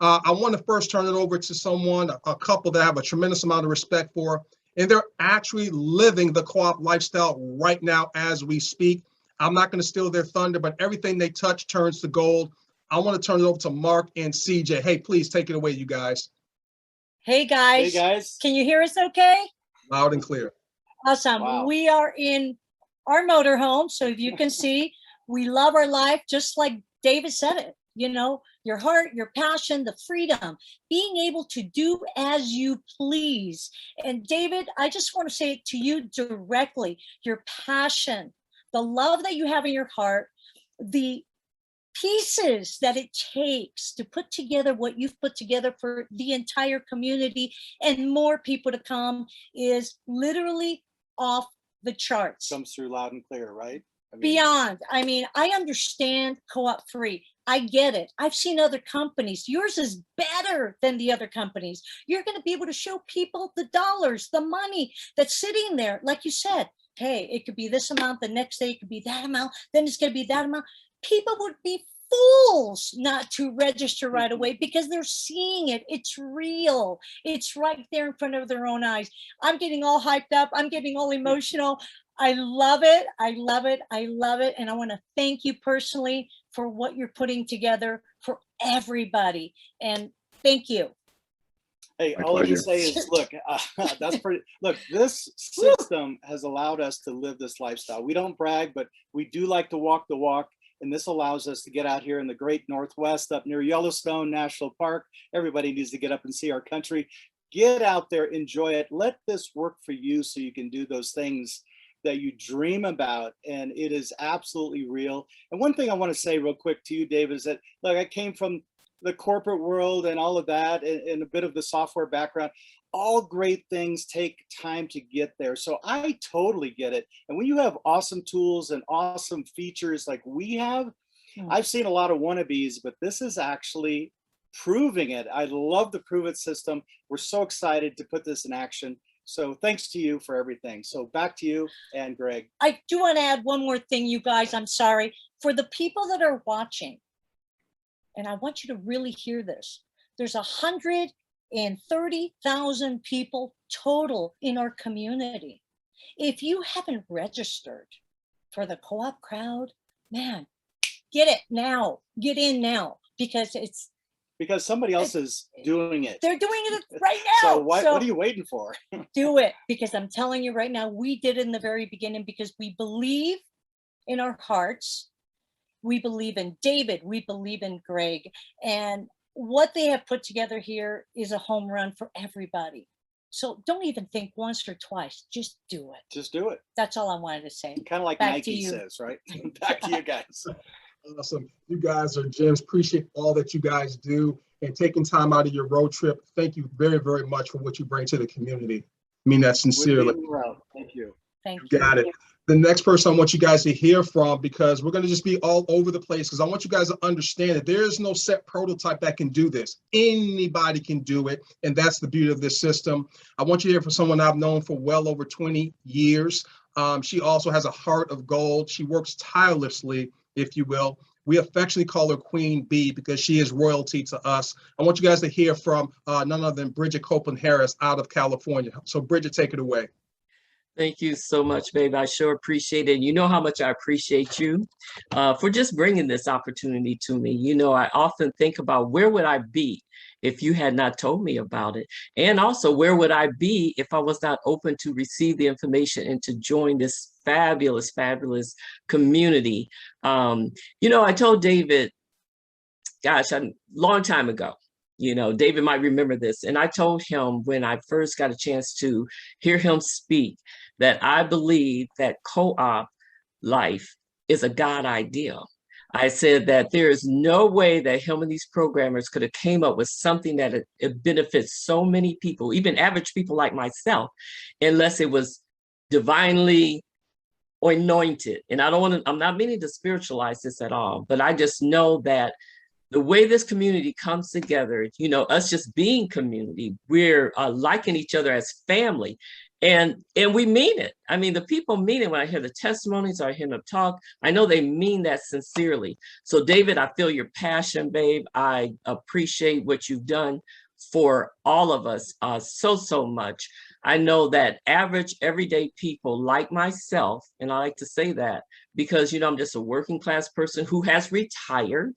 I want to first turn it over to someone, a couple that I have a tremendous amount of respect for, and they're actually living the co-op lifestyle right now as we speak. I'm not going to steal their thunder, but everything they touch turns to gold. I want to turn it over to Mark and CJ. Hey, please take it away, you guys. Hey, guys. Hey, guys. Can you hear us okay? Loud and clear. Awesome. Wow. We are in our motorhome, so you can see we love our life, just like David said it. You know, your heart, your passion, the freedom, being able to do as you please. And David, I just want to say it to you directly, your passion, the love that you have in your heart, the pieces that it takes to put together what you've put together for the entire community and more people to come is literally off the charts. Comes through loud and clear, right? Beyond. I mean, I understand co-op free. I get it. I've seen other companies. Yours is better than the other companies. You're going to be able to show people the dollars, the money that's sitting there. Like you said, hey, it could be this amount. The next day it could be that amount. Then it's going to be that amount. People would be fools not to register right away because they're seeing it. It's real. It's right there in front of their own eyes. I'm getting all hyped up. I'm getting all emotional. I love it. I love it. I love it. And I want to thank you personally for what you're putting together for everybody. And thank you. Hey, all I can say is, look, that's pretty, look, this system has allowed us to live this lifestyle. We don't brag, but we do like to walk the walk. And this allows us to get out here in the great Northwest up near Yellowstone National Park. Everybody needs to get up and see our country. Get out there, enjoy it. Let this work for you so you can do those things that you dream about. And it is absolutely real. And one thing I want to say real quick to you, Dave, is that, look, I came from the corporate world and all of that and a bit of the software background. All great things take time to get there. So I totally get it. And when you have awesome tools and awesome features like we have, I've seen a lot of wannabes, but this is actually proving it. I love the Prove It system. We're so excited to put this in action. So thanks to you for everything. So back to you and Greg. I do want to add one more thing, you guys. I'm sorry. For the people that are watching, and I want you to really hear this, there's 130,000 people total in our community. If you haven't registered for the co-op crowd, man, get it now. Get in now because somebody else is doing it. They're doing it right now. So what are you waiting for? Do it, because I'm telling you right now, we did it in the very beginning because we believe in our hearts. We believe in David. We believe in Greg. And what they have put together here is a home run for everybody. So don't even think once or twice. Just do it. Just do it. That's all I wanted to say. Kind of like Back Nike says, right? Back to you guys. Awesome. You guys are gems. Appreciate all that you guys do and taking time out of your road trip. Thank you very, very much for what you bring to the community. I mean that sincerely. Thank you. Thank you. Got it. The next person I want you guys to hear from, because we're going to just be all over the place, because I want you guys to understand that there is no set prototype that can do this. Anybody can do it, and that's the beauty of this system. I want you to hear from someone I've known for well over 20 years. She also has a heart of gold. She works tirelessly, if you will. We affectionately call her Queen Bee because she is royalty to us. I want you guys to hear from none other than Bridget Copeland Harris out of California. So Bridget, take it away. Thank you so much, babe. I sure appreciate it. You know how much I appreciate you for just bringing this opportunity to me. You know, I often think about where would I be if you had not told me about it? And also, where would I be if I was not open to receive the information and to join this fabulous, fabulous community? You know, I told David, gosh, a long time ago, you know, David might remember this. And I told him when I first got a chance to hear him speak that I believe that co-op life is a God idea. I said that there is no way that him and these programmers could have came up with something that it benefits so many people, even average people like myself, unless it was divinely anointed. And I'm not meaning to spiritualize this at all, but I just know that the way this community comes together, you know, us just being community, we're liking each other as family. And we mean it. I mean, the people mean it. When I hear the testimonies, or I hear them talk, I know they mean that sincerely. So David, I feel your passion, babe. I appreciate what you've done for all of us so much. I know that average everyday people like myself, and I like to say that because, I'm just a working class person who has retired.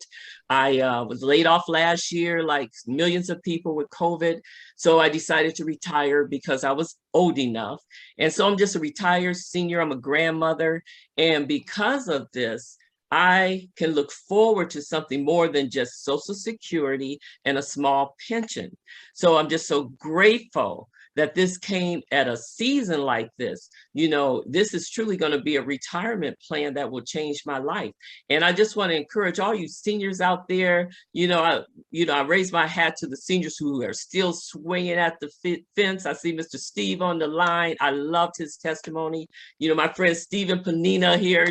I was laid off last year, like millions of people with COVID. So I decided to retire because I was old enough. And so I'm just a retired senior. I'm a grandmother. And because of this, I can look forward to something more than just Social Security and a small pension. So I'm just so grateful that this came at a season like this. This is truly going to be a retirement plan that will change my life. And I just want to encourage all you seniors out there. I raise my hat to the seniors who are still swinging at the fence. I see Mr. Steve on the line. I loved his testimony. My friend Stephen Panina here,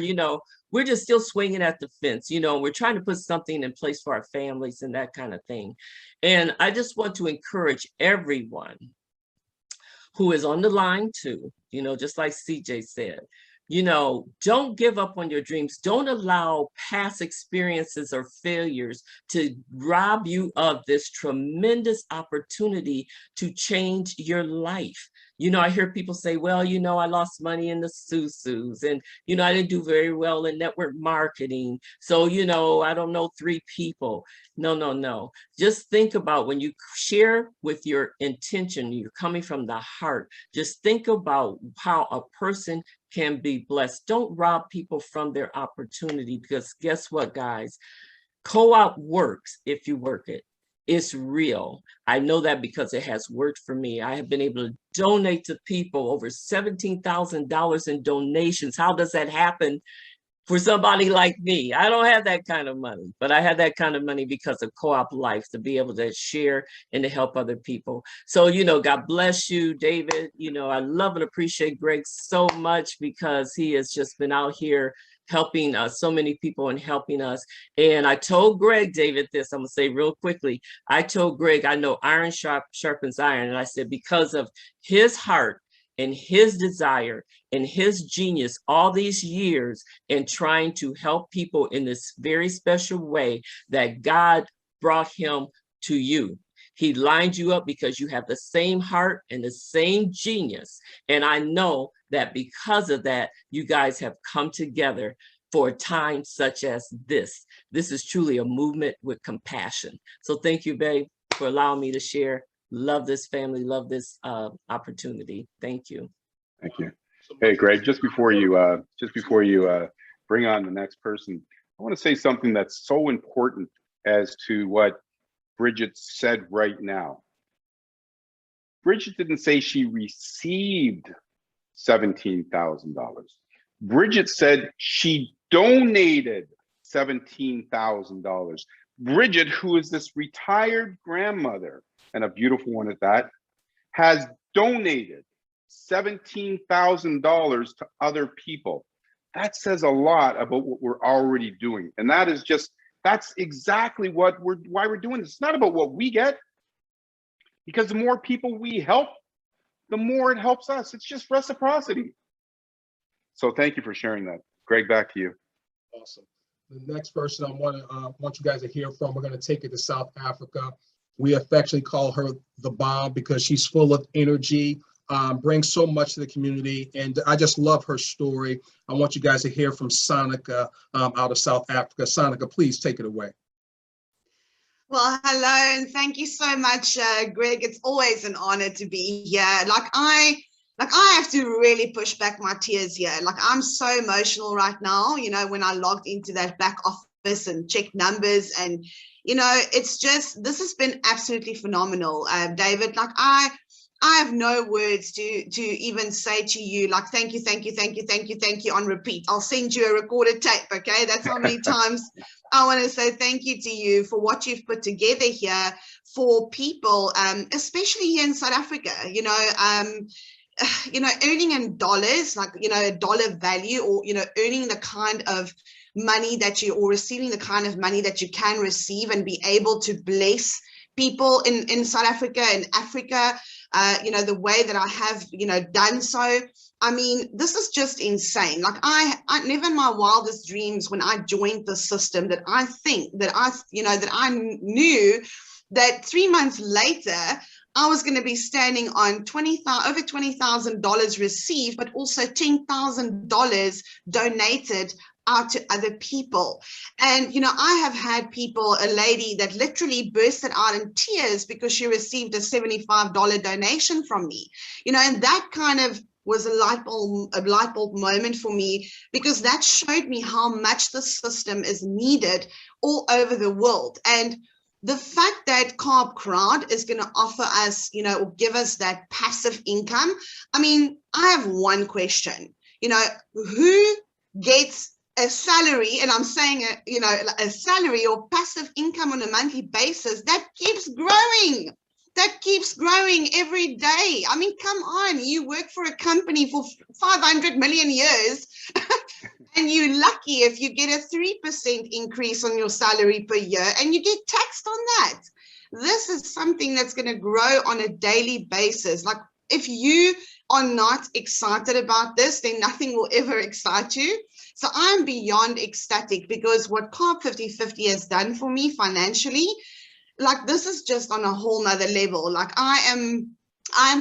we're just still swinging at the fence. We're trying to put something in place for our families and that kind of thing. And I just want to encourage everyone who is on the line too, just like CJ said, don't give up on your dreams. Don't allow past experiences or failures to rob you of this tremendous opportunity to change your life. I hear people say, well, I lost money in the Susus, and, I didn't do very well in network marketing. So, I don't know 3 people. No. Just think about when you share with your intention, you're coming from the heart. Just think about how a person can be blessed. Don't rob people from their opportunity, because guess what, guys? Co-op works if you work it. It's real. I know that because it has worked for me. I have been able to donate to people over $17,000 in donations. How does that happen for somebody like me? I don't have that kind of money, but I have that kind of money because of Co-op Life, to be able to share and to help other people. So, God bless you, David. I love and appreciate Greg so much, because he has just been out here helping so many people and helping us. And I told Greg, David, this, I'm gonna say real quickly. I told Greg, I know iron sharpens iron. And I said, because of his heart and his desire and his genius all these years in trying to help people in this very special way, that God brought him to you. He lined you up because you have the same heart and the same genius. And I know that because of that, you guys have come together for a time such as this. This is truly a movement with compassion. So thank you, babe, for allowing me to share. Love this family, love this opportunity. Thank you. Thank you. Hey, Greg, just before you bring on the next person, I want to say something that's so important as to what Bridget said right now. Bridget didn't say she received $17,000. Bridget said she donated $17,000. Bridget, who is this retired grandmother, and a beautiful one at that, has donated $17,000 to other people. That says a lot about what we're already doing. And that's exactly why we're doing this. It's not about what we get, because the more people we help, the more it helps us. It's just reciprocity. So thank you for sharing that. Greg, back to you. Awesome. The next person I want you guys to hear from, we're going to take it to South Africa. We affectionately call her the bomb because she's full of energy, brings so much to the community, and I just love her story. I want you guys to hear from Sonica out of South Africa. Sonica, please take it away. Well, hello, and thank you so much, Greg. It's always an honor to be here. I have to really push back my tears here. I'm so emotional right now, when I logged into that back office and checked numbers, and it's just, this has been absolutely phenomenal. David, I have no words to even say to you, thank you on repeat. I'll send you a recorded tape, okay? That's how many times I want to say thank you to you for what you've put together here for people, especially here in South Africa, earning in dollars, a dollar value, or, earning the kind of money or receiving the kind of money that you can receive and be able to bless people in South Africa and Africa. the way that I have, done so. I mean, this is just insane. Like I never in my wildest dreams when I joined the system that I think that I knew that 3 months later, I was going to be standing on over $20,000 received, but also $10,000 donated out to other people. And, I have had people, a lady that literally bursted out in tears because she received a $75 donation from me, and that kind of was a light bulb moment for me, because that showed me how much the system is needed all over the world. And the fact that Carb Crowd is going to offer us, or give us that passive income. I mean, I have one question, who gets a salary, and I'm saying, a salary or passive income on a monthly basis that keeps growing every day. I mean, come on, you work for a company for 500 million years and you're lucky if you get a 3% increase on your salary per year and you get taxed on that. This is something that's going to grow on a daily basis. Like, if you are not excited about this, then nothing will ever excite you. So I'm beyond ecstatic, because what Carb 50/50 has done for me financially, like, this is just on a whole nother level. Like, I am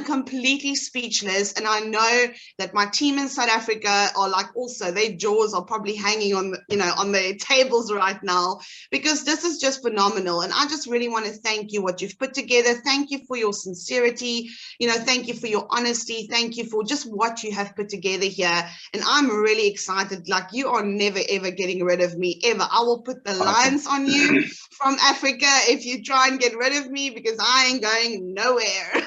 completely speechless. And I know that my team in South Africa are like, also their jaws are probably hanging on, on their tables right now, because this is just phenomenal. And I just really want to thank you, what you've put together. Thank you for your sincerity. Thank you for your honesty. Thank you for just what you have put together here. And I'm really excited. Like, you are never, ever getting rid of me, ever. I will put the lines on you from Africa if you try and get rid of me, because I ain't going nowhere.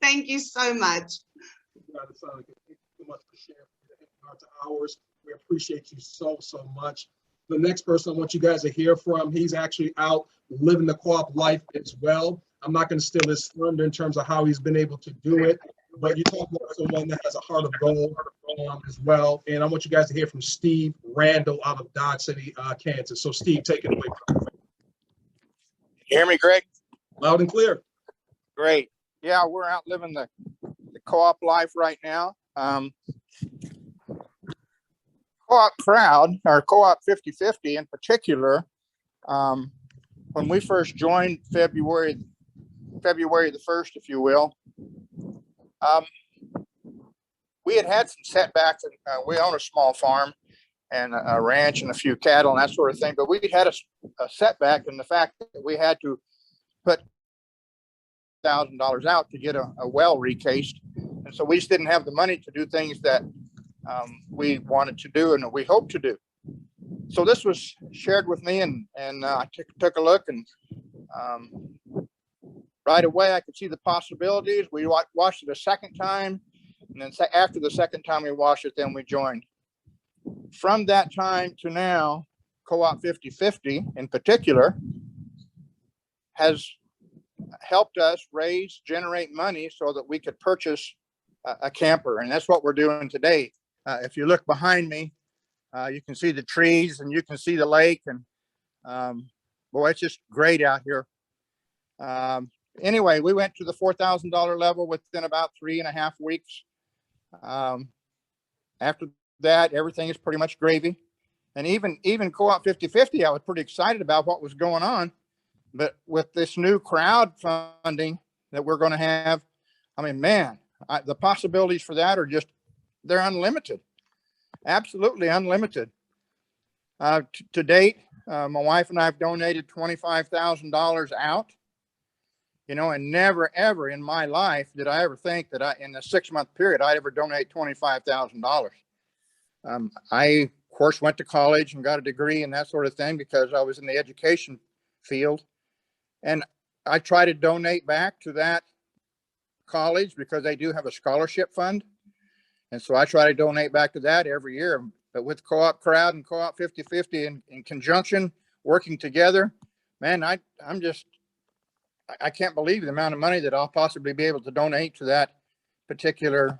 Thank you so much. Thank you so much for sharing to ours. We appreciate you so much. The next person I want you guys to hear from, he's actually out living the co-op life as well. I'm not going to steal his thunder in terms of how he's been able to do it, but you talk about someone that has a heart of gold as well. And I want you guys to hear from Steve Randall out of Dodge City, Kansas. So Steve, take it away. You hear me, Greg? Loud and clear. Great. Yeah, we're out living the co-op life right now. Co-op Crowd, or Co-op 50/50 in particular, when we first joined February the 1st, if you will, we had some setbacks. We own a small farm and a ranch and a few cattle and that sort of thing, but we had a setback in the fact that we had to put $1,000 out to get a well recased, and so we just didn't have the money to do things that we wanted to do and we hoped to do. So this was shared with me, and I took a look, and right away I could see the possibilities. We watched it a second time, and then after the second time we watched it, then we joined. From that time to now, Co-op 50/50 in particular has helped us generate money so that we could purchase a camper. And that's what we're doing today. If you look behind me, you can see the trees and you can see the lake, and boy, it's just great out here. Anyway, we went to the $4,000 level within about 3.5 weeks. After that, everything is pretty much gravy. And even Co-op 50/50, I was pretty excited about what was going on. But with this new crowdfunding that we're going to have, I mean, man, the possibilities for that are they're unlimited, absolutely unlimited. To date, my wife and I have donated $25,000 out, and never, ever in my life did I ever think that in a 6-month period, I'd ever donate $25,000. I, of course, went to college and got a degree and that sort of thing because I was in the education field. And I try to donate back to that college because they do have a scholarship fund. And so I try to donate back to that every year. But with Co-op Crowd and Co-op 50/50 in conjunction, working together, man, I can't believe the amount of money that I'll possibly be able to donate to that particular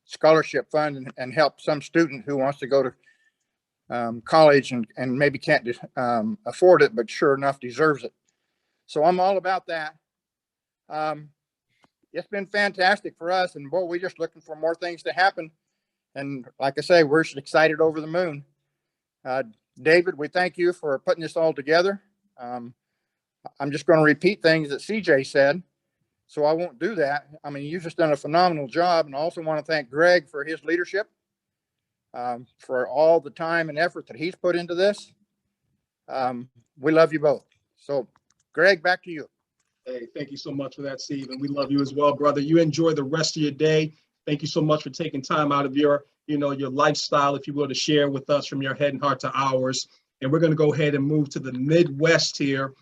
scholarship fund and help some student who wants to go to college and maybe can't afford it, but sure enough deserves it. So I'm all about that. it's been fantastic for us. And boy, we're just looking for more things to happen. And like I say, we're just excited over the moon. David, we thank you for putting this all together. I'm just going to repeat things that CJ said, so I won't do that. I mean, you've just done a phenomenal job. And I also want to thank Greg for his leadership, for all the time and effort that he's put into this. We love you both. So, Greg, back to you. Hey, thank you so much for that, Steve. And we love you as well, brother. You enjoy the rest of your day. Thank you so much for taking time out of your, your lifestyle, if you will, to share with us from your head and heart to ours. And we're going to go ahead and move to the Midwest here,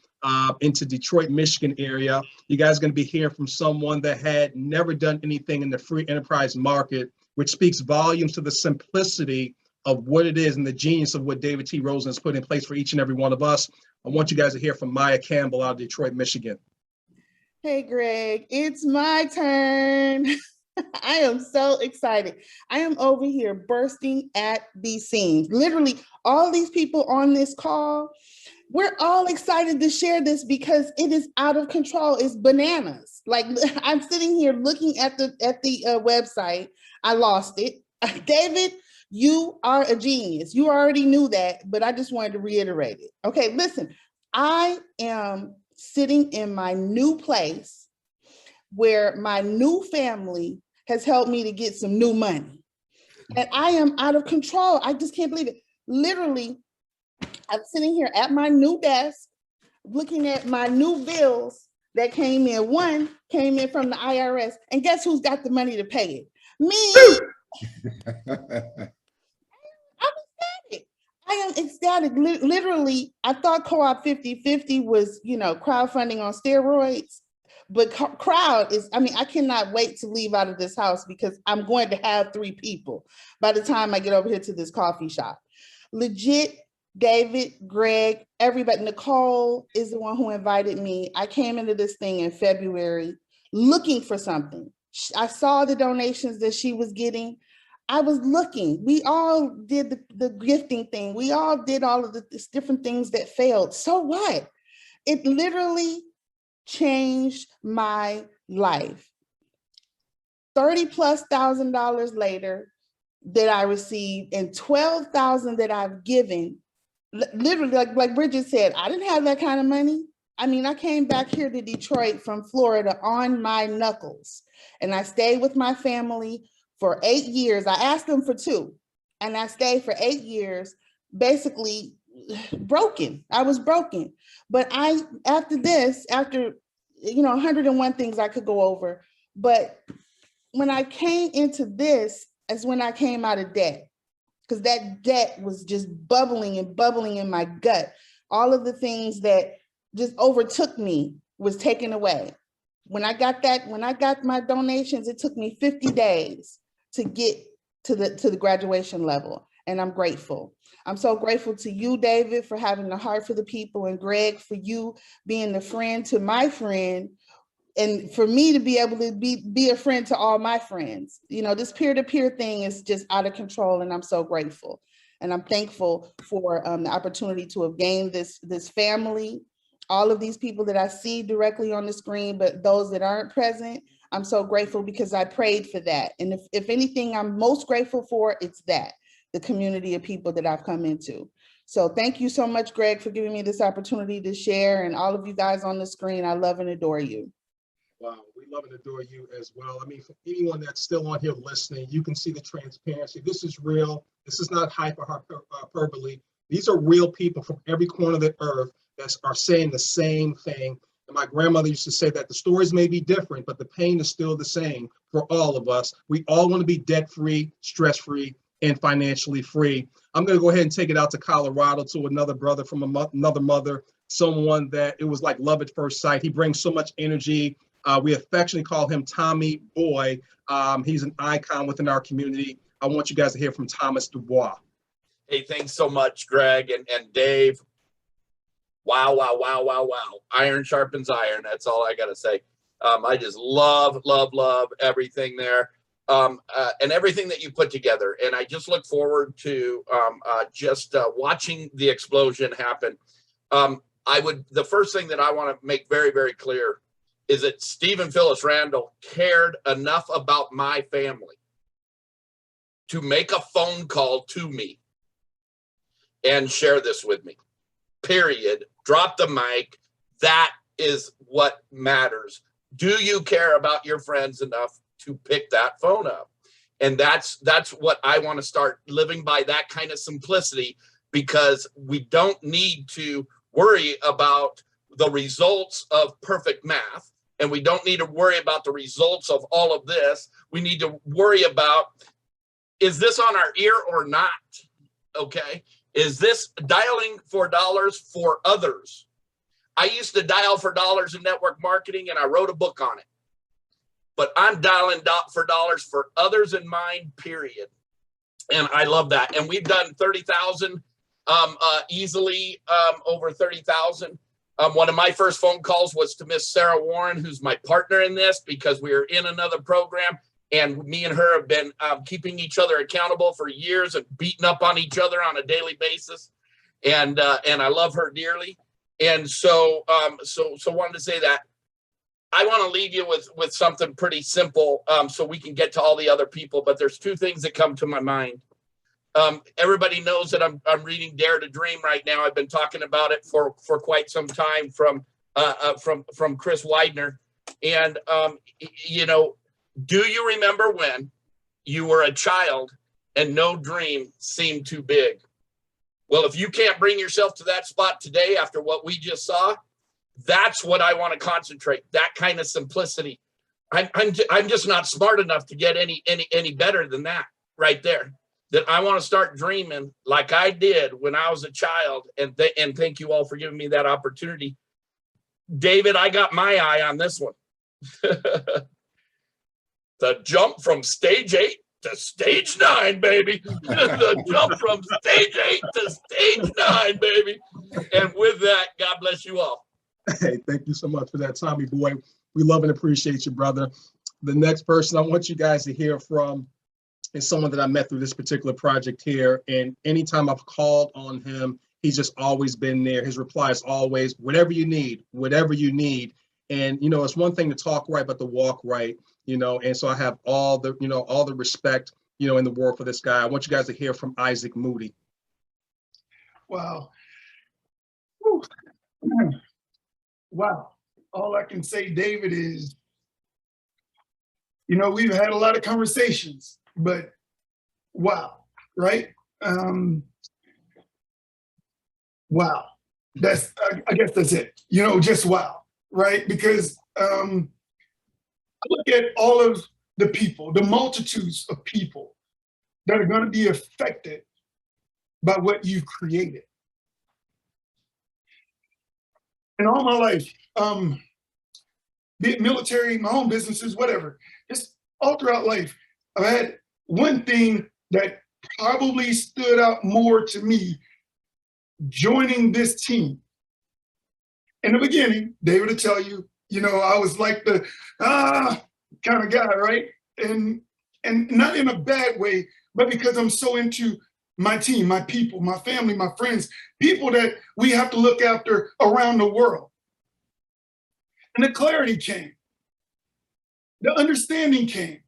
into Detroit, Michigan area. You guys are going to be hearing from someone that had never done anything in the free enterprise market, which speaks volumes to the simplicity of what it is and the genius of what David T. Rosen has put in place for each and every one of us. I want you guys to hear from Maya Campbell out of Detroit, Michigan. Hey, Greg, it's my turn. I am so excited. I am over here bursting at the seams. Literally, all these people on this call, we're all excited to share this because it is out of control. It's bananas. Like, I'm sitting here looking at the website. I lost it. David, you are a genius. You already knew that, but I just wanted to reiterate it. Okay, listen, I am sitting in my new place where my new family has helped me to get some new money. And I am out of control. I just can't believe it. Literally, I'm sitting here at my new desk, looking at my new bills that came in. One came in from the IRS. And guess who's got the money to pay it? Me. I'm ecstatic. I am ecstatic. Literally, I thought Co-op 50/50 was, crowdfunding on steroids. But crowd is, I cannot wait to leave out of this house because I'm going to have 3 people by the time I get over here to this coffee shop. Legit, David, Greg, everybody. Nicole is the one who invited me. I came into this thing in February looking for something. I saw the donations that she was getting. I was looking. We all did the gifting thing. We all did all of the different things that failed. So what? It literally changed my life. $30,000+ later that I received and $12,000 that I've given. Literally, like Bridget said, I didn't have that kind of money. I came back here to Detroit from Florida on my knuckles, and I stayed with my family for 8 years. I asked them for 2, and I stayed for 8 years, basically broken. I was broken. But after 101 things I could go over. But when I came into this, is when I came out of debt, because that debt was just bubbling in my gut. All of the things that just overtook me was taken away. When I got my donations, it took me 50 days to get to the graduation level. And I'm grateful. I'm so grateful to you, David, for having the heart for the people, and Greg, for you being the friend to my friend, and for me to be able to be a friend to all my friends. This peer-to-peer thing is just out of control, and I'm so grateful. And I'm thankful for the opportunity to have gained this family, all of these people that I see directly on the screen, but those that aren't present, I'm so grateful because I prayed for that. And if anything I'm most grateful for, it's that. The community of people that I've come into. So thank you so much, Greg, for giving me this opportunity to share, and all of you guys on the screen, I love and adore you. Wow, we love and adore you as well. For anyone that's still on here listening, you can see the transparency. This is real. This is not hyperbole. These are real people from every corner of the earth that are saying the same thing. And my grandmother used to say that the stories may be different, but the pain is still the same for all of us. We all want to be debt-free, stress-free, and financially free. I'm going to go ahead and take it out to Colorado to another brother from another mother, someone that it was like love at first sight. He brings so much energy. We affectionately call him Tommy Boy. He's an icon within our community. I want you guys to hear from Thomas Dubois. Hey, thanks so much, Greg and Dave. Wow. Iron sharpens iron. That's all I got to say. I just love everything there. And everything that you put together. And I just look forward to watching the explosion happen. The first thing that I want to make very, very clear is that Steve and Phyllis Randall cared enough about my family to make a phone call to me and share this with me, period. Drop the mic. That is what matters. Do you care about your friends enough to pick that phone up? And that's what I want to start living by, that kind of simplicity, because we don't need to worry about the results of perfect math. And we don't need to worry about the results of all of this. We need to worry about, is this on our ear or not? Okay. Is this dialing for dollars for others? I used to dial for dollars in network marketing, and I wrote a book on it. But I'm dialing for dollars for others in mind, period. And I love that. And we've done 30,000 easily, over 30,000. One of my first phone calls was to Miss Sarah Warren, who's my partner in this, because we are in another program, and me and her have been keeping each other accountable for years and beating up on each other on a daily basis. And I love her dearly. And so wanted to say that. I want to leave you with something pretty simple, so we can get to all the other people. But there's two things that come to my mind. Everybody knows that I'm reading Dare to Dream right now. I've been talking about it for quite some time from Chris Widener. And you know, do you remember when you were a child and no dream seemed too big? Well, if you can't bring yourself to that spot today after what we just saw, that's what I want to concentrate. That kind of simplicity. I'm just not smart enough to get any better than that right there. That I want to start dreaming like I did when I was a child. And thank you all for giving me that opportunity. David, I got my eye on this one. The jump from stage 8 to stage 9, baby. The jump from stage 8 to stage 9, baby. And with that, God bless you all. Hey, thank you so much for that, Tommy boy. We love and appreciate you, brother. The next person I want you guys to hear from is someone that I met through this particular project here. And anytime I've called on him, he's just always been there. His reply is always, whatever you need, whatever you need. And, you know, it's one thing to talk right, but to walk right, you know, and so I have all the respect, you know, in the world for this guy. I want you guys to hear from Isaac Moody. Wow. Whew. Wow. All I can say, David, is, you know, we've had a lot of conversations, but wow, right? Wow. That's, I guess that's it. You know, just wow, right? Because I look at all of the people, the multitudes of people that are going to be affected by what you've created. In all my life, be it military, my own businesses, whatever, just all throughout life, I've had one thing that probably stood out more to me joining this team. In the beginning, David will tell you, you know, I was like the kind of guy, right? And not in a bad way, but because I'm so into my team, my people, my family, my friends, people that we have to look after around the world. And the clarity came. The understanding came.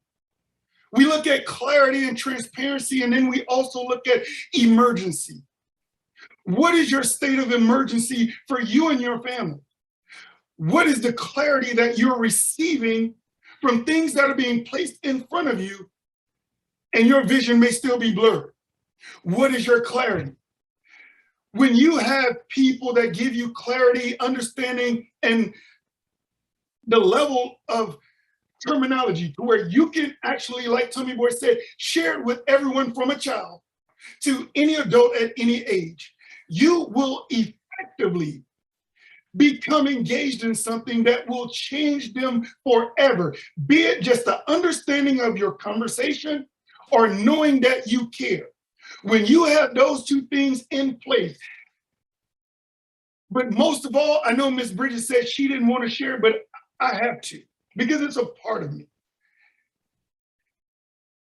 We look at clarity and transparency, and then we also look at emergency. What is your state of emergency for you and your family? What is the clarity that you're receiving from things that are being placed in front of you, and your vision may still be blurred? What is your clarity? When you have people that give you clarity, understanding, and the level of terminology to where you can actually, like Tommy Boy said, share it with everyone from a child to any adult at any age, you will effectively become engaged in something that will change them forever, be it just the understanding of your conversation or knowing that you care. When you have those two things in place, but most of all, I know Miss Bridget said she didn't want to share, but I have to, because it's a part of me.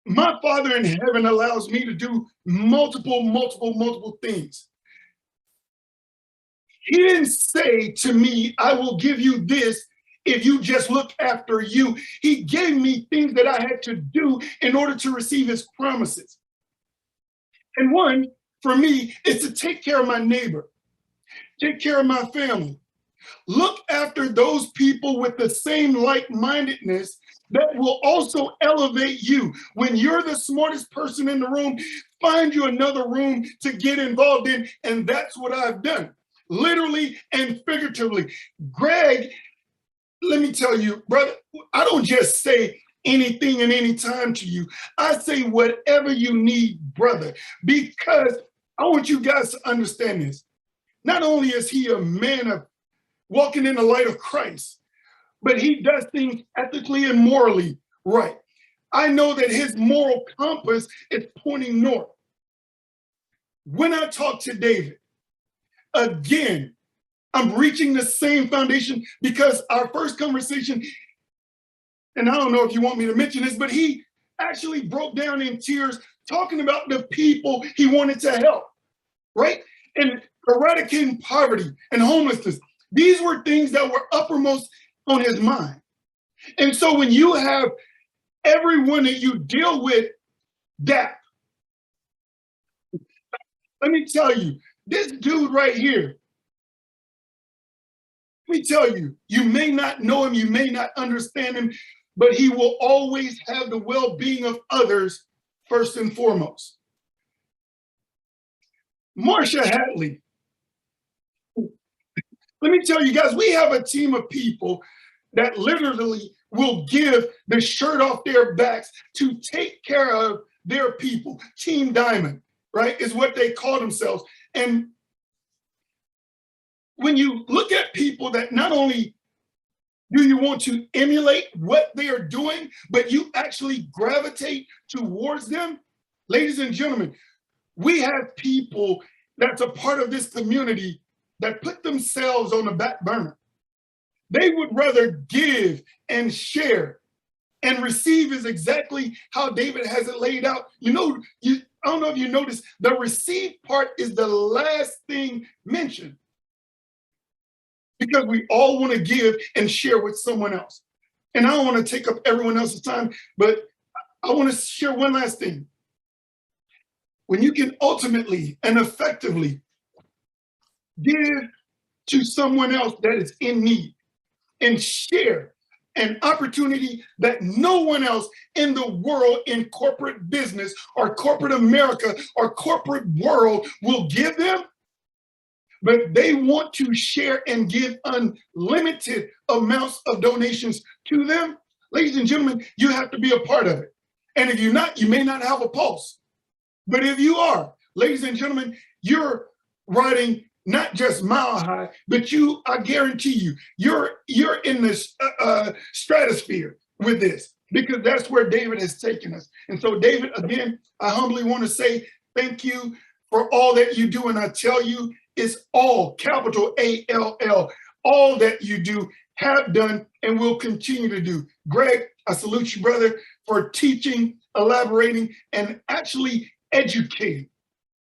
My Father in heaven allows me to do multiple things. He didn't say to me, I will give you this if you just look after you. He gave me things that I had to do in order to receive his promises. And one, for me, is to take care of my neighbor, take care of my family. Look after those people with the same like-mindedness that will also elevate you. When you're the smartest person in the room, find you another room to get involved in. And that's what I've done, literally and figuratively. Greg, let me tell you, brother, I don't just say anything and any time to you. I say whatever you need, brother, because I want you guys to understand this. Not only is he a man of walking in the light of Christ, but he does things ethically and morally right. I know that his moral compass is pointing north. When I talk to David, again, I'm reaching the same foundation, because our first conversation, and I don't know if you want me to mention this, but he actually broke down in tears talking about the people he wanted to help, right? And eradicating poverty and homelessness. These were things that were uppermost on his mind. And so when you have everyone that you deal with, that, let me tell you, this dude right here, let me tell you, you may not know him, you may not understand him, but he will always have the well-being of others first and foremost. Marsha Hadley. Let me tell you guys, we have a team of people that literally will give the shirt off their backs to take care of their people. Team Diamond, right, is what they call themselves. And when you look at people that not only do you want to emulate what they are doing, but you actually gravitate towards them, ladies and gentlemen, we have people that's a part of this community that put themselves on the back burner. They would rather give and share, and receive is exactly how David has it laid out. You know, I don't know if you noticed, the receive part is the last thing mentioned, because we all want to give and share with someone else. And I don't want to take up everyone else's time, but I want to share one last thing. When you can ultimately and effectively give to someone else that is in need and share an opportunity that no one else in the world, in corporate business or corporate America or corporate world, will give them, but they want to share and give unlimited amounts of donations to them, ladies and gentlemen, you have to be a part of it. And if you're not, you may not have a pulse. But if you are, ladies and gentlemen, you're riding not just mile high, but I guarantee you, you're in this stratosphere with this, because that's where David has taken us. And so, David, again, I humbly want to say thank you for all that you do. And I tell you, it's all, capital ALL, all that you do, have done, and will continue to do. Greg, I salute you, brother, for teaching, elaborating, and actually educating,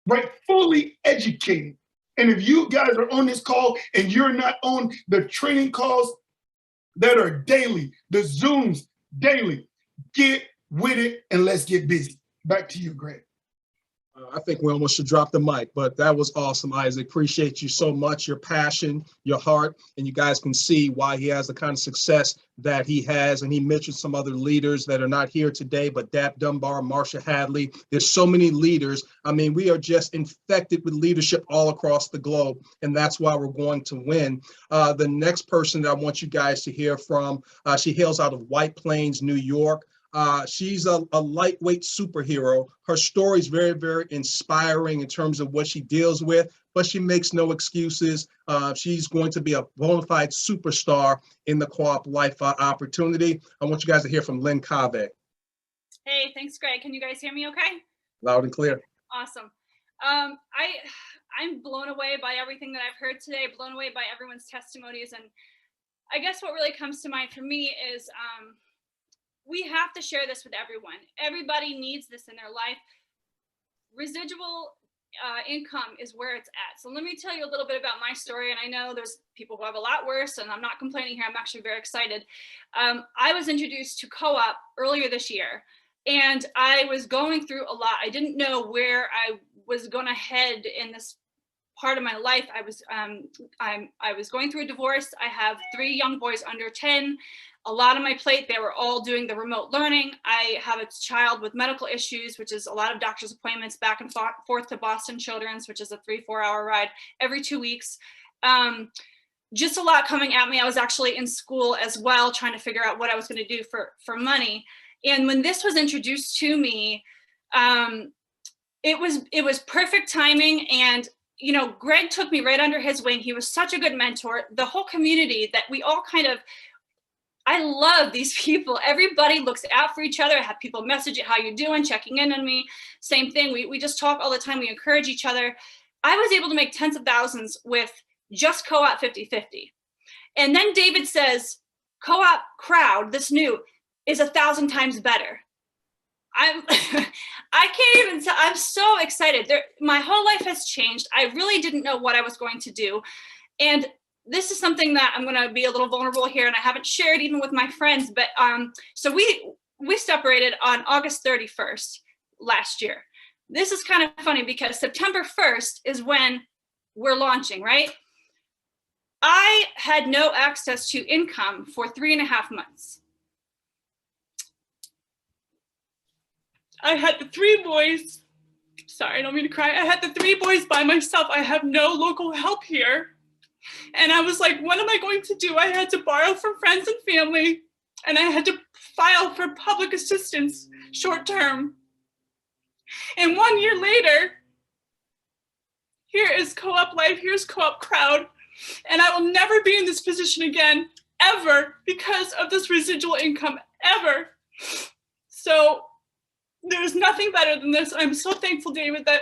right? Fully educating. And if you guys are on this call and you're not on the training calls that are daily, the Zooms daily, get with it and let's get busy. Back to you, Greg. I think we almost should drop the mic, but that was awesome, Isaac. Appreciate you so much, your passion, your heart, and you guys can see why he has the kind of success that he has. And he mentioned some other leaders that are not here today, but Dap Dunbar, Marsha Hadley. There's so many leaders. I mean, we are just infected with leadership all across the globe, and that's why we're going to win. The next person that I want you guys to hear from, she hails out of White Plains, New York. She's a lightweight superhero. Her story is very, very inspiring in terms of what she deals with, but she makes no excuses. She's going to be a bona fide superstar in the co-op life opportunity. I want you guys to hear from Lynn Cave. Hey, thanks, Greg. Can you guys hear me okay? Loud and clear. Awesome. I'm blown away by everything that I've heard today, blown away by everyone's testimonies. And I guess what really comes to mind for me is we have to share this with everyone. Everybody needs this in their life. Residual income is where it's at. So let me tell you a little bit about my story. And I know there's people who have a lot worse, and I'm not complaining here. I'm actually very excited. I was introduced to co-op earlier this year, and I was going through a lot. I didn't know where I was going to head in this part of my life. I was going through a divorce. I have 3 young boys under 10. A lot on my plate. They were all doing the remote learning. I have a child with medical issues, which is a lot of doctor's appointments back and forth to Boston Children's, which is a 3-4 hour ride every 2 weeks. Just a lot coming at me. I was actually in school as well, trying to figure out what I was going to do for money. And when this was introduced to me, it was perfect timing. And you know, Greg took me right under his wing. He was such a good mentor. The whole community that we all kind of, I love these people. Everybody looks out for each other. I have people message it, how you doing, checking in on me. Same thing. We just talk all the time. We encourage each other. I was able to make tens of thousands with just co-op 50/50. And then David says, co-op crowd, this new, is 1,000 times better. I can't even tell. I'm so excited. My whole life has changed. I really didn't know what I was going to do. And this is something that I'm going to be a little vulnerable here, and I haven't shared even with my friends. But so we separated on August 31st last year. This is kind of funny because September 1st is when we're launching, right? I had no access to income for 3.5 months. I had the 3 boys. Sorry, I don't mean to cry. I had the 3 boys by myself. I have no local help here. And I was like, what am I going to do? I had to borrow from friends and family, and I had to file for public assistance short term. And 1 year later, here is co-op life, here's co-op crowd. And I will never be in this position again, ever, because of this residual income, ever. So there's nothing better than this. I'm so thankful, David, that,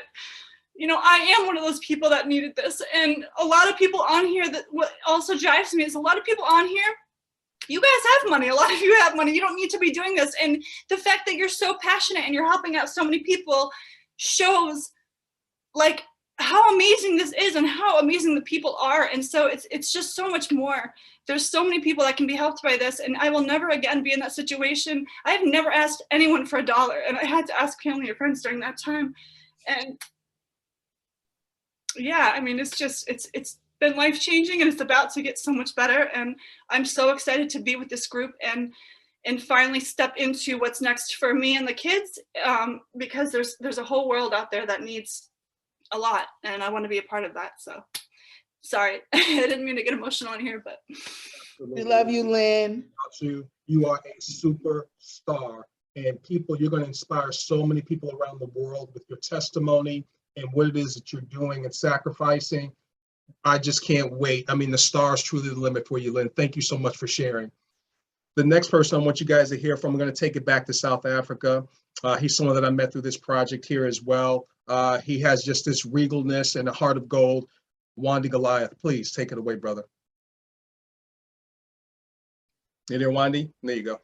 you know, I am one of those people that needed this. And a lot of people on here, that what also drives me is a lot of people on here, you guys have money. A lot of you have money. You don't need to be doing this. And the fact that you're so passionate and you're helping out so many people shows like how amazing this is and how amazing the people are. And so it's just so much more. There's so many people that can be helped by this, and I will never again be in that situation. I have never asked anyone for $1, and I had to ask family or friends during that time. And yeah, I mean, it's been life-changing, and it's about to get so much better. And I'm so excited to be with this group and finally step into what's next for me and the kids, because there's a whole world out there that needs a lot, and I want to be a part of that. So sorry, I didn't mean to get emotional in here, but we love you, Lynn. You are a superstar, and people, you're going to inspire so many people around the world with your testimony and what it is that you're doing and sacrificing. I just can't wait. I mean, the stars truly the limit for you, Lynn. Thank you so much for sharing. The next person I want you guys to hear from, I'm going to take it back to South Africa. He's someone that I met through this project here as well. He has just this regalness and a heart of gold. Wandy Goliath, please take it away, brother. You there, Wandy? There you go.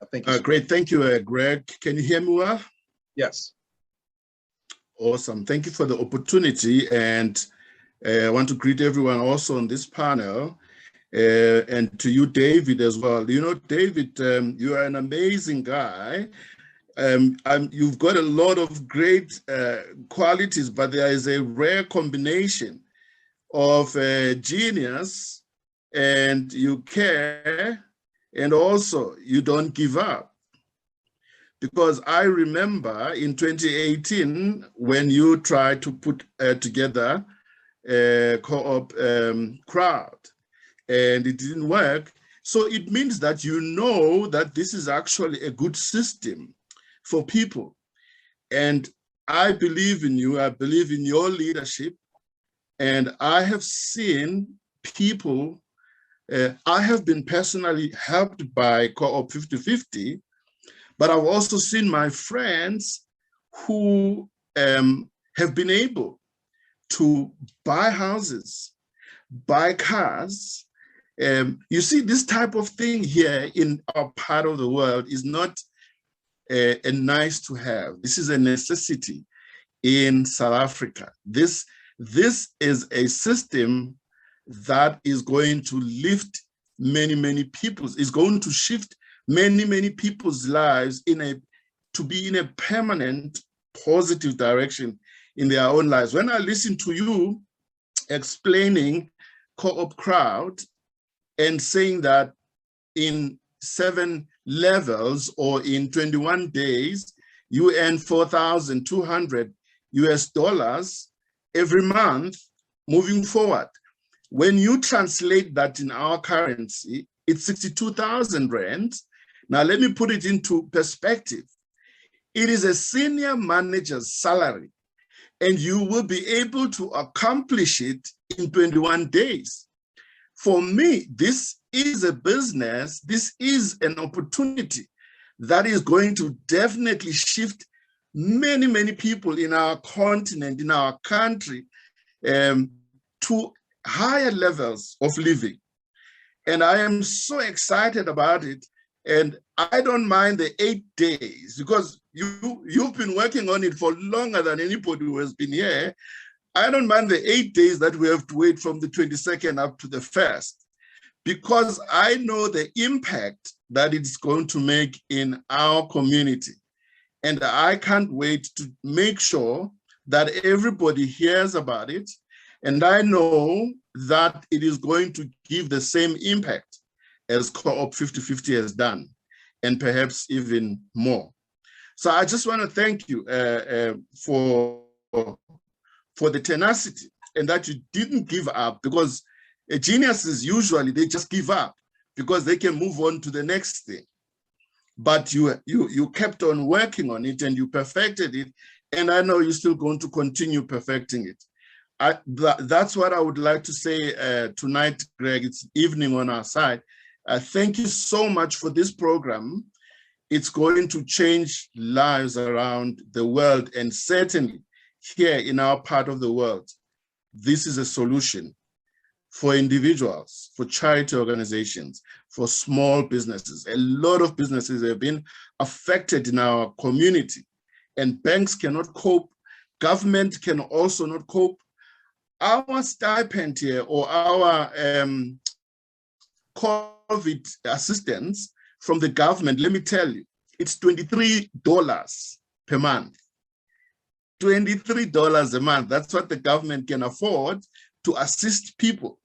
I think. Great, thank you, Greg. Can you hear me well? Yes. Awesome. Thank you for the opportunity, and I want to greet everyone also on this panel, and to you, David, as well. You know, David, you are an amazing guy. You've got a lot of great qualities, but there is a rare combination of genius, and you care, and also you don't give up. Because I remember in 2018, when you tried to put together a co-op crowd, and it didn't work. So it means that you know that this is actually a good system for people. And I believe in you, I believe in your leadership. And I have seen people, I have been personally helped by Co-op 50/50, but I've also seen my friends who have been able to buy houses, buy cars. You see, this type of thing here in our part of the world is not a nice to have. This is a necessity in South Africa. This is a system that is going to lift many people's, is going to shift many people's lives to be in a permanent positive direction in their own lives. When I listen to you explaining co-op crowd and saying that in 7 levels or in 21 days, you earn $4,200 every month moving forward. When you translate that in our currency, it's 62,000 rand. Now, let me put it into perspective. It is a senior manager's salary, and you will be able to accomplish it in 21 days. For me, this is a business, this is an opportunity that is going to definitely shift many people in our continent, in our country, to higher levels of living. And I am so excited about it. And I don't mind the 8 days, because you've been working on it for longer than anybody who has been here. I don't mind the 8 days that we have to wait from the 22nd up to the 1st, because I know the impact that it's going to make in our community. And I can't wait to make sure that everybody hears about it. And I know that it is going to give the same impact as Co-op 50/50 has done, and perhaps even more. So I just want to thank you for the tenacity, and that you didn't give up, because geniuses usually, they just give up because they can move on to the next thing. But you kept on working on it, and you perfected it, and I know you're still going to continue perfecting it. That's what I would like to say tonight, Greg. It's evening on our side. Thank you so much for this program. It's going to change lives around the world, and certainly here in our part of the world, this is a solution for individuals, for charity organizations, for small businesses. A lot of businesses have been affected in our community, and banks cannot cope. Government can also not cope. Our stipend here, or our COVID assistance from the government, let me tell you, it's $23 per month. $23 a month. That's what the government can afford to assist people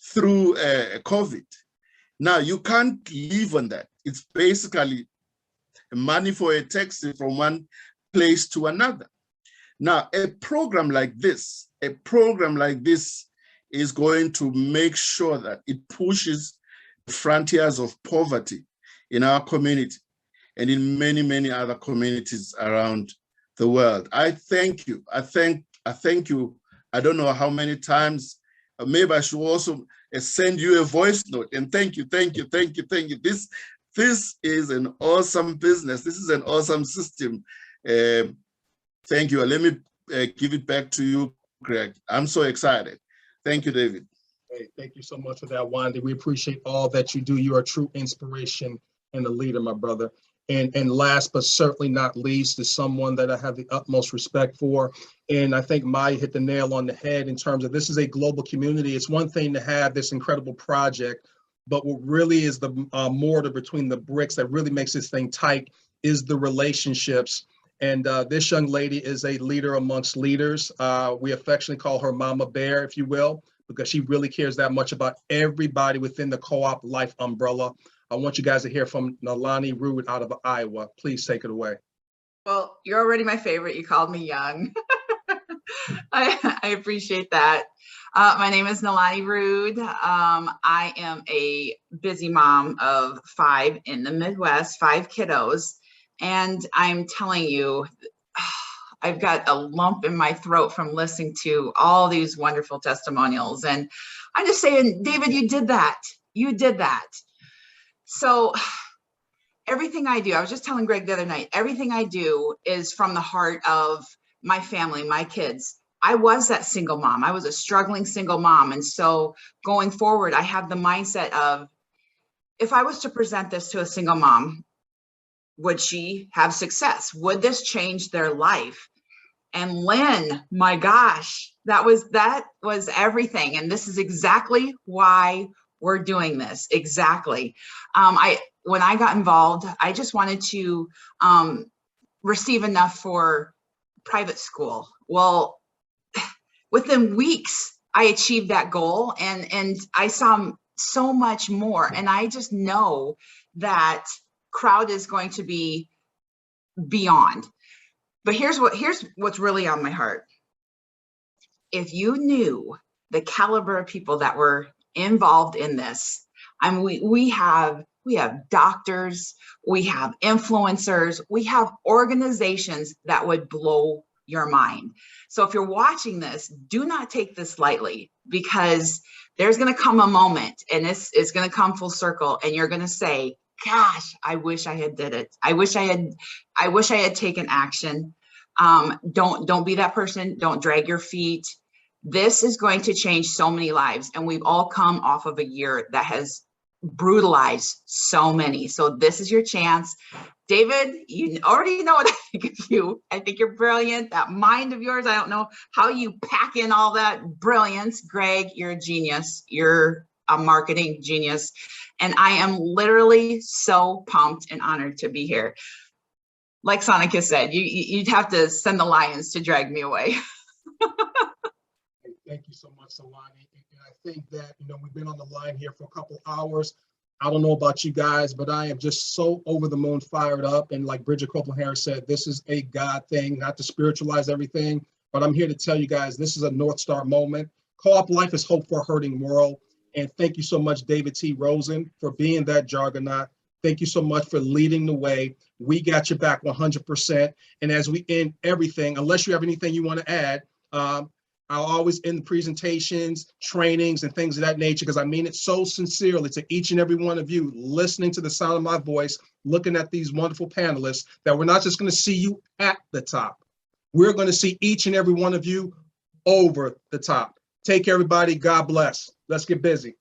through COVID. Now, you can't live on that. It's basically money for a taxi from one place to another. Now, a program like this is going to make sure that it pushes frontiers of poverty in our community and in many other communities around the world. I thank you. I thank you. I don't know how many times. Maybe I should also send you a voice note and thank you. This is an awesome business. This is an awesome system. Thank you. Let me give it back to you, Greg. I'm so excited. Thank you, David. Hey, thank you so much for that, Wandy. We appreciate all that you do. You are a true inspiration and a leader, my brother. And last but certainly not least is someone that I have the utmost respect for. And I think Maya hit the nail on the head in terms of this is a global community. It's one thing to have this incredible project, but what really is the mortar between the bricks that really makes this thing tight is the relationships. And this young lady is a leader amongst leaders. We affectionately call her Mama Bear, if you will, because she really cares that much about everybody within the co-op life umbrella. I want you guys to hear from Nalani Rood out of Iowa. Please take it away. Well, you're already my favorite. You called me young. I appreciate that. My name is Nalani Rood. I am a busy mom of 5 in the Midwest, 5 kiddos. And I'm telling you, I've got a lump in my throat from listening to all these wonderful testimonials. And I'm just saying, David, you did that. You did that. So everything I do, I was just telling Greg the other night, everything I do is from the heart of my family, my kids. I was that single mom. I was a struggling single mom. And so going forward, I have the mindset of, if I was to present this to a single mom, would she have success? Would this change their life? And Lynn, my gosh, that was everything. And this is exactly why we're doing this. Exactly. When I got involved, I just wanted to receive enough for private school. Well, within weeks, I achieved that goal, and I saw so much more. And I just know that crowd is going to be beyond. But here's what's really on my heart. If you knew the caliber of people that were involved in this, I mean, we have doctors, we have influencers, we have organizations that would blow your mind. So if you're watching this, do not take this lightly, because there's going to come a moment, and this is going to come full circle, and you're going to say, gosh, I wish I had did it. I wish I had taken action. Don't be that person. Don't drag your feet. This is going to change so many lives. And we've all come off of a year that has brutalized so many. So this is your chance. David, you already know what I think of you. I think you're brilliant. That mind of yours, I don't know how you pack in all that brilliance. Greg, you're a genius. You're a marketing genius. And I am literally so pumped and honored to be here. Like Sonica said, you'd have to send the lions to drag me away. Thank you so much, Solani. And I think that, we've been on the line here for a couple hours. I don't know about you guys, but I am just so over the moon fired up. And like Bridget Copeland Harris said, this is a God thing, not to spiritualize everything, but I'm here to tell you guys, this is a North Star moment. Co-op life is hope for a hurting world. And thank you so much, David T. Rosen, for being that juggernaut. Thank you so much for leading the way. We got your back 100%. And as we end everything, unless you have anything you want to add, I'll always end the presentations, trainings, and things of that nature, because I mean it so sincerely to each and every one of you listening to the sound of my voice, looking at these wonderful panelists, that we're not just going to see you at the top. We're going to see each and every one of you over the top. Take care, everybody. God bless. Let's get busy.